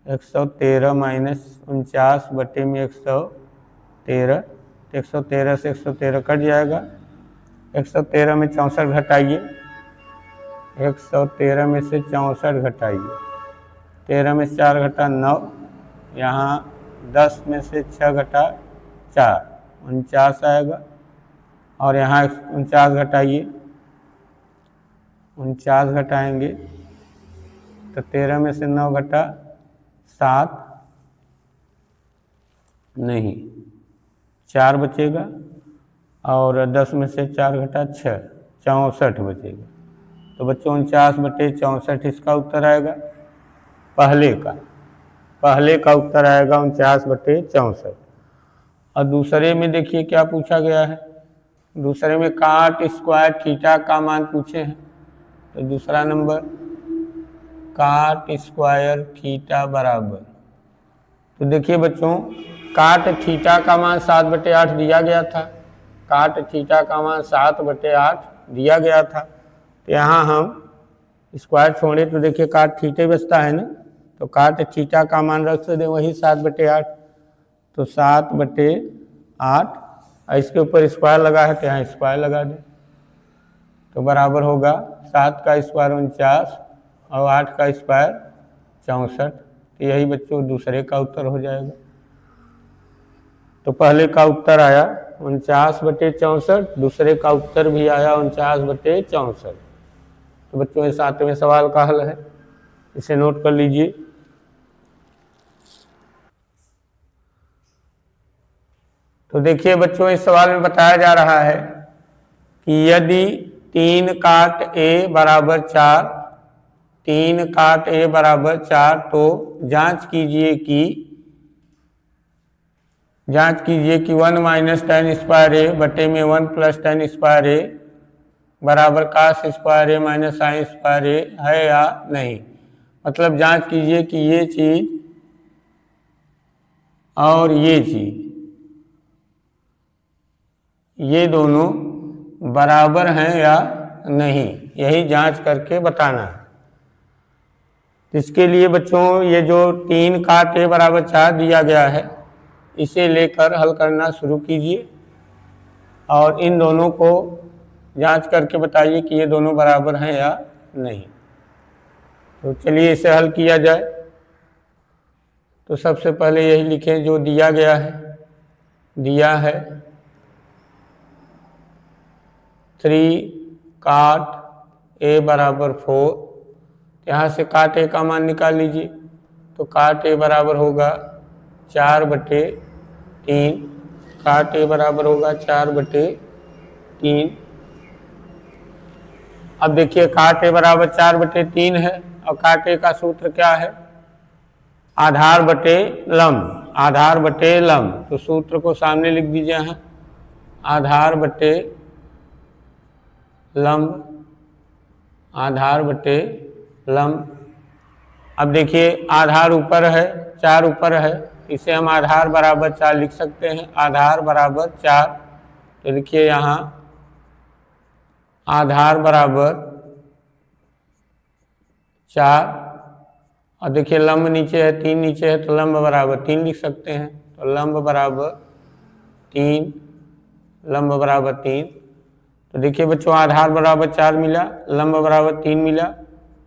113 माइनस 49 बटे में 113। 113 से 113 कट जाएगा। 113 में 64 घटाइए, 113 में से 64 घटाइए, 13 में 4 घटा 9, यहाँ 10 में से 6 घटा 4 49 आएगा। और यहाँ 49 घटाइए, 49 घटाएंगे तो 13 में से 9 घटा 7 नहीं 4 बचेगा और 10 में से 4 घटा 6 64 बचेगा। तो बच्चों 49/64 इसका उत्तर आएगा। पहले का उत्तर आएगा 49/64। और दूसरे में देखिए क्या पूछा गया है, दूसरे में काट स्क्वायर थीटा का मान पूछे हैं। तो दूसरा नंबर काट स्क्वायर थीटा बराबर, तो देखिए बच्चों काट थीटा का मान 7/8 दिया गया था। काट थीटा का मान 7/8 दिया गया था। तो यहाँ हम स्क्वायर छोड़े तो देखिए काट थीटे बचता है ना, तो काट थीटा का मान रख दें वही 7/8। तो 7/8 इसके ऊपर स्क्वायर लगा है तो यहाँ स्क्वायर लगा दें तो बराबर होगा 7 का स्क्वायर 49 और 8 का स्क्वायर 64। तो यही बच्चों दूसरे का उत्तर हो जाएगा। तो पहले का उत्तर आया 49/64, दूसरे का उत्तर भी आया 49/64। तो बच्चों ये 7वें सवाल का हल है, इसे नोट कर लीजिए। तो देखिए बच्चों, इस सवाल में बताया जा रहा है कि यदि 3 काट a बराबर 4, 3 काट a बराबर 4, तो जांच कीजिए कि 1 माइनस tan स्क्वायर a बटे में 1 प्लस tan स्क्वायर a बराबर cos square a minus sine square a है या नहीं। मतलब जांच कीजिए कि ये चीज और ये चीज, ये दोनों बराबर हैं या नहीं, यही जांच करके बताना है। इसके लिए बच्चों ये जो 3 काट a बराबर 4 दिया गया है, इसे लेकर हल करना शुरू कीजिए और इन दोनों को जांच करके बताइए कि ये दोनों बराबर हैं या नहीं। तो चलिए इसे हल किया जाए। तो सबसे पहले यही लिखें जो दिया गया है। दिया है 3 काट a बराबर 4, यहाँ से काट a का मान निकाल लीजिए। तो काट a बराबर होगा 4/3, काट a बराबर होगा 4/3। अब देखिए काट a बराबर 4/3 है और काट a का सूत्र क्या है, आधार बटे लंब, आधार बटे लंब। तो सूत्र को सामने लिख दीजिए यहाँ, आधार बटे लंब, आधार बटे लंब। अब देखिए आधार ऊपर है, 4 ऊपर है, इसे हम आधार बराबर 4 लिख सकते हैं। आधार बराबर 4, तो लिखिए यहाँ आधार बराबर 4। और देखिए लंब नीचे है, 3 नीचे है, तो लंब बराबर 3 लिख सकते हैं। तो लंब बराबर 3, लंब बराबर 3। तो देखिए बच्चों आधार बराबर 4 मिला, लंब बराबर 3 मिला।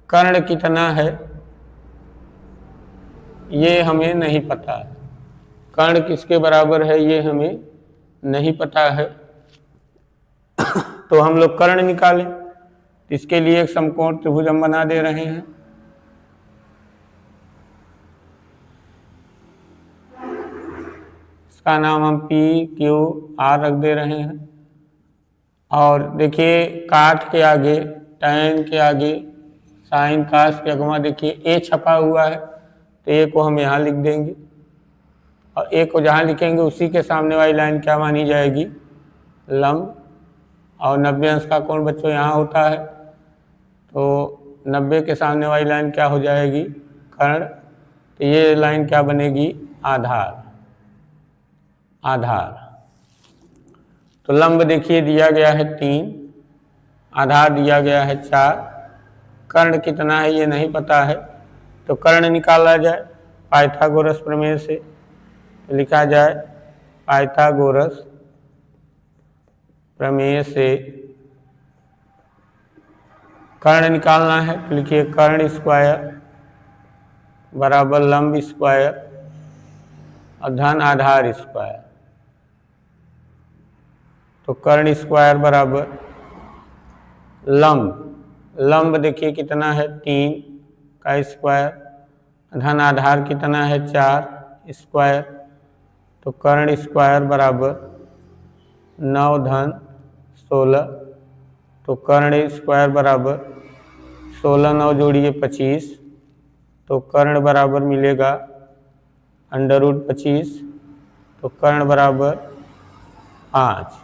कर्ण कितना है ये हमें नहीं पता है, कर्ण किसके बराबर है ये हमें नहीं पता है। तो हम लोग कर्ण निकालें। इसके लिए एक समकोण त्रिभुज हम बना दे रहे हैं। इसका नाम हम PQR रख दे रहे हैं। और देखिए काट के आगे, टैन के आगे, साइन कास के अगवा देखिए ए छपा हुआ है, तो ए को हम यहाँ लिख देंगे और ए को जहाँ लिखेंगे उसी के सामने वाली लाइन क्या मानी जाएगी, लंब। और 90 अंश का कोण बच्चों यहाँ होता है, तो 90 के सामने वाली लाइन क्या हो जाएगी, कर्ण। तो ये लाइन क्या बनेगी, आधार, आधार। तो लंब देखिए दिया गया है 3, आधार दिया गया है 4, कर्ण कितना है ये नहीं पता है, तो कर्ण निकाला जाए पाइथागोरस प्रमेय से। तो लिखा जाए पाइथागोरस प्रमेय से कर्ण निकालना है। तो लिखिए कर्ण स्क्वायर बराबर लंब स्क्वायर और धन आधार स्क्वायर। तो कर्ण स्क्वायर बराबर लंब, लंब देखिए कितना है 3 का स्क्वायर, धन आधार कितना है 4 स्क्वायर। तो कर्ण स्क्वायर बराबर 9 धन 16। तो कर्ण स्क्वायर बराबर 16, 9 जोड़िए 25, तो कर्ण बराबर मिलेगा √25। तो कर्ण बराबर 5।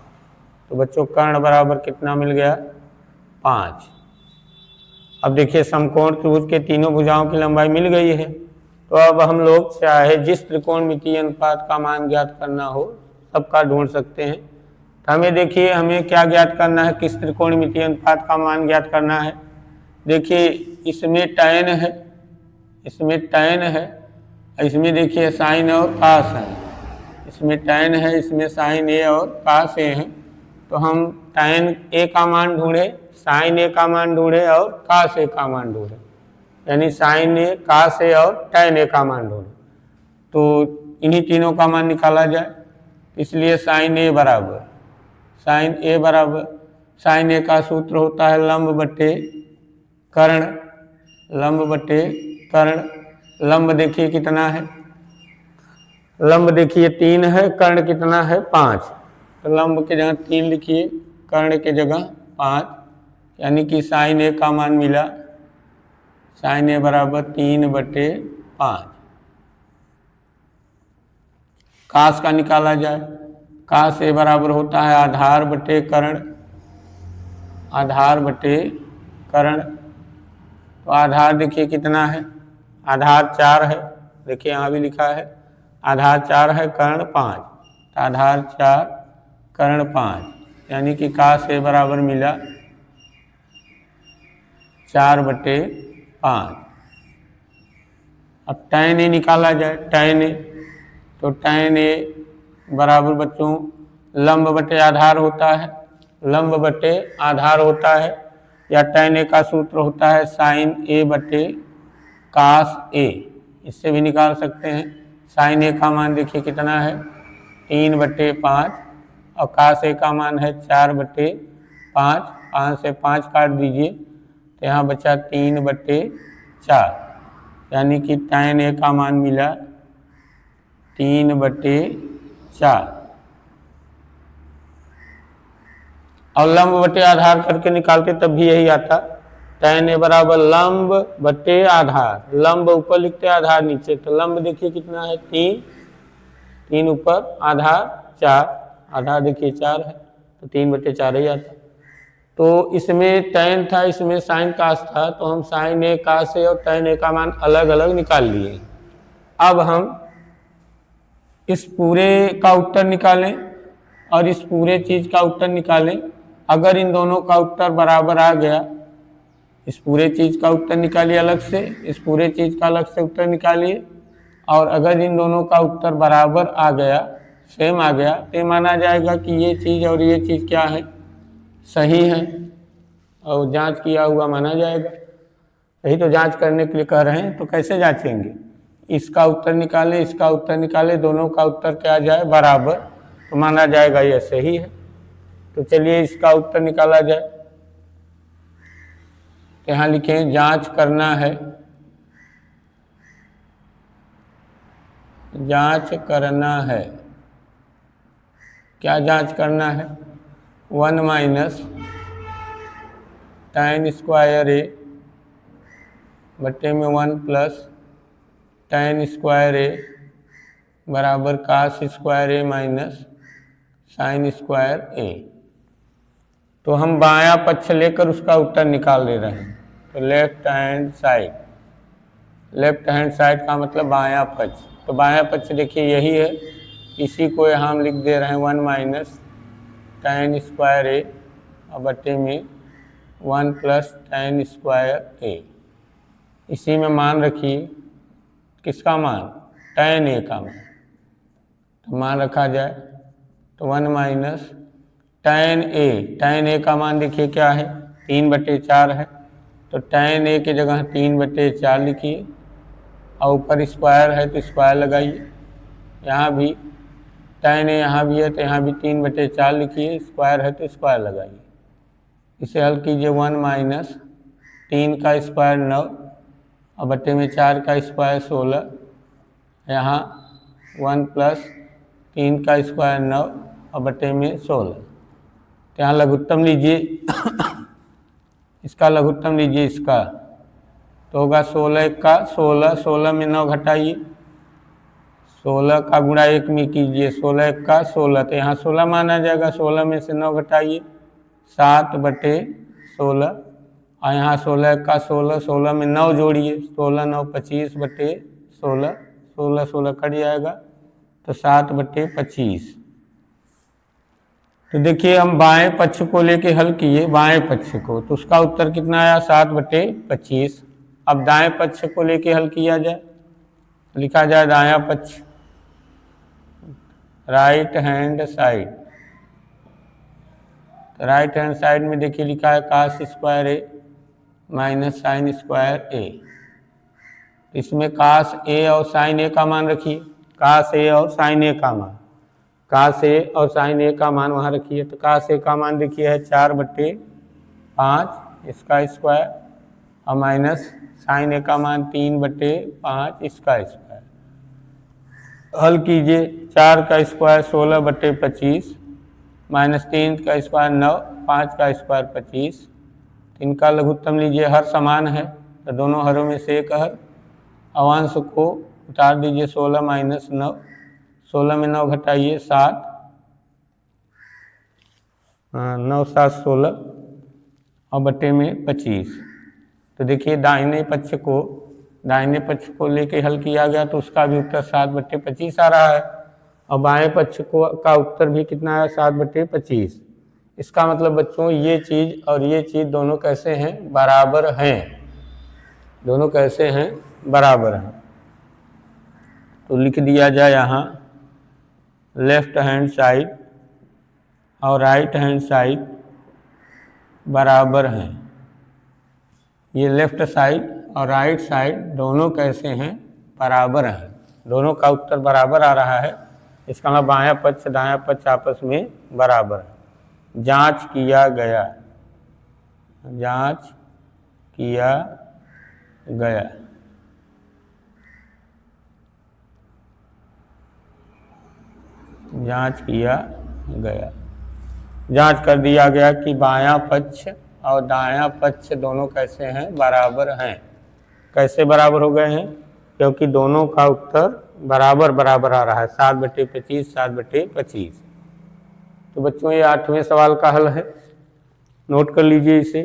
तो बच्चों कर्ण बराबर कितना मिल गया, 5। अब देखिए समकोण त्रिभुज के तीनों भुजाओं की लंबाई मिल गई है। तो अब हम लोग चाहे जिस त्रिकोणमितीय अनुपात का मान ज्ञात करना हो सबका ढूंढ सकते हैं। तो हमें देखिए हमें क्या ज्ञात करना है, किस त्रिकोणमितीय अनुपात का मान ज्ञात करना है। देखिए इसमें टैन है, इसमें टैन है, इसमें देखिए साइन और कास है। इसमें टैन है, इसमें साइन ए और कास ए है। तो हम टैन ए का मान ढूंढे, साइन ए का मान ढूंढे और कास ए का मान ढूंढे, यानी साइन ए, कास ए और टैन ए का मान ढूंढे। तो इन्हीं तीनों का मान निकाला जाए। इसलिए साइन ए बराबर, साइन ए बराबर, साइन ए का सूत्र होता है लंब बटे कर्ण, लंब बटे कर्ण। लंब देखिए कितना है, लंब देखिए 3 है, कर्ण कितना है 5। तो लंब के जगह 3 लिखिए, कर्ण के जगह 5, यानी कि साइन ए का मान मिला, साइन ए बराबर 3/5। कास का निकाला जाए, कास ए बराबर होता है आधार बटे कर्ण, आधार बटे कर्ण। तो आधार देखिए कितना है, आधार 4 है, देखिए यहाँ भी लिखा है आधार 4 है, कर्ण 5। तो आधार 4 कर्ण 5, यानी कि कास ए बराबर मिला 4/5। अब tan ए निकाला जाए, tan ए, तो tan ए बराबर बच्चों लंब बटे आधार होता है, लंब बटे आधार होता है, या tan ए का सूत्र होता है साइन ए बटे कास ए, इससे भी निकाल सकते हैं। साइन ए का मान देखिए कितना है 3/5 और कास ए का मान है 4/5। 5 से 5 काट दीजिए तो यहाँ बचा 3/4, यानी कि tan ए का मान मिला 3/4। और लंब बटे आधार करके निकालते तब भी यही आता, tan ए बराबर लंब बटे आधार, लंब ऊपर लिखते आधार नीचे, तो लंब देखिए कितना है 3 ऊपर आधार 4, आधार देखिए 4 है तो 3/4 ही आता। तो इसमें tan था, इसमें साइन कास था, तो हम साइन ए कास ए और tan ए का मान अलग अलग निकाल लिए। अब हम इस पूरे का उत्तर निकालें और इस पूरे चीज का उत्तर निकालें। अगर इन दोनों का उत्तर बराबर आ गया, इस पूरे चीज का उत्तर निकालिए अलग से, इस पूरे चीज का अलग से उत्तर निकालिए, और अगर इन दोनों का उत्तर बराबर आ गया, सेम आ गया, तो माना जाएगा कि ये चीज और ये चीज क्या है, सही है, और जांच किया हुआ माना जाएगा। यही तो जांच करने के लिए कह रहे हैं। तो कैसे जांचेंगे, इसका उत्तर निकालें, इसका उत्तर निकालें, दोनों का उत्तर क्या आ जाए बराबर, तो माना जाएगा यह सही है। तो चलिए इसका उत्तर निकाला जाए। तो यहाँ लिखें जांच करना है, जांच करना है, क्या जांच करना है, 1 - tan स्क्वायर ए बटे में 1 + tan स्क्वायर ए बराबर कास स्क्वायर ए माइनस साइन स्क्वायर ए। तो हम बायां पक्ष लेकर उसका उत्तर निकाल दे रहे हैं। तो left hand side, left hand side का मतलब बायां पक्ष। तो बायां पक्ष देखिए यही है, इसी को यहाँ हम लिख दे रहे हैं 1 - tan स्क्वायर ए और बटे में 1 + tan स्क्वायर ए। इसी में मान रखिए, किसका मान, tan ए का मान। तो मान रखा जाए तो 1 - tan ए का मान देखिए क्या है 3/4 है। तो tan ए की जगह 3/4 लिखिए, और ऊपर स्क्वायर है तो स्क्वायर लगाइए। यहाँ भी tan ए यहाँ भी है तो यहाँ भी 3/4 लिखिए, स्क्वायर है तो स्क्वायर लगाइए। इसे हल कीजिए, 1 - 3 का स्क्वायर 9 और बटे में 4 का स्क्वायर 16। यहाँ 1 + 3 का स्क्वायर 9 और बटे में 16। तो यहाँ लघुत्तम लीजिए इसका लघुत्तम लीजिए इसका, तो होगा 16 × 1 = 16, 16 में 9 घटाइए, 16 का गुणा 1 में कीजिए, 16 × 1 = 16, तो यहाँ 16 माना जाएगा। 16 में से 9 घटाइए, 7/16, और यहाँ 16 × 1 = 16, 16 में 9 जोड़िए, 16 × 9 = 25/16, 16 16 कट जाएगा तो 7/25। तो देखिए हम बाएं पक्ष को लेके हल किए, बाएं पक्ष को, तो उसका उत्तर कितना आया 7/25। अब दाएं पक्ष को लेके हल किया जाए, लिखा जाए दायां पक्ष, राइट हैंड साइड। तो राइट हैंड साइड में देखिए लिखा है कास स्क्वायर ए माइनस साइन स्क्वायर ए। इसमें कास ए और साइन ए का मान रखिए, कास ए और साइन ए का मान, कास ए और साइन ए का मान वहाँ रखिए। तो कास ए का मान देखिए है 4/5 इसका स्क्वायर, और माइनस साइन ए का मान 3/5 इसका स्क्वायर। हल कीजिए, 4 का स्क्वायर 16/25 माइनस 3 का स्क्वायर 9, 5 का स्क्वायर 25। इनका लघुत्तम लीजिए, हर समान है तो दोनों हरों में से एक हर। अवांश को उतार दीजिए, 16 माइनस 9, 16 में 9 घटाइए 7, 9 7 16 और बटे में 25। तो देखिए दाहिने पक्ष को लेके हल किया गया तो उसका भी उत्तर 7/25 आ रहा है और बाएं पक्ष का उत्तर भी कितना है, 7/25। इसका मतलब बच्चों ये चीज़ और ये चीज़ दोनों कैसे हैं, बराबर हैं। दोनों कैसे हैं, बराबर हैं। तो लिख दिया जाए यहाँ लेफ्ट हैंड साइड और राइट हैंड साइड बराबर हैं। ये लेफ्ट साइड और राइट साइड दोनों कैसे हैं, बराबर हैं। दोनों का उत्तर बराबर आ रहा है। इसका मतलब बायां पक्ष दायां पक्ष आपस में बराबर है। जांच किया गया, जांच किया गया। जांच किया गया, जांच कर दिया गया कि बायां पक्ष और दायां पक्ष दोनों कैसे हैं, बराबर हैं। कैसे बराबर हो गए हैं, क्योंकि दोनों का उत्तर बराबर बराबर आ रहा है, 7/25 7/25। तो बच्चों ये 8वें सवाल का हल है, नोट कर लीजिए इसे।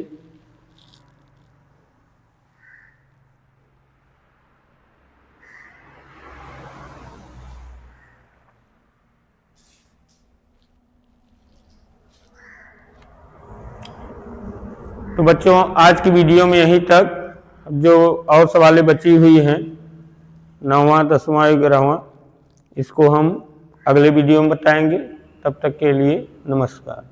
तो बच्चों आज की वीडियो में यहीं तक। जो और सवालें बची हुई हैं 9वां 10वां 11वां, इसको हम अगले वीडियो में बताएंगे। तब तक के लिए नमस्कार।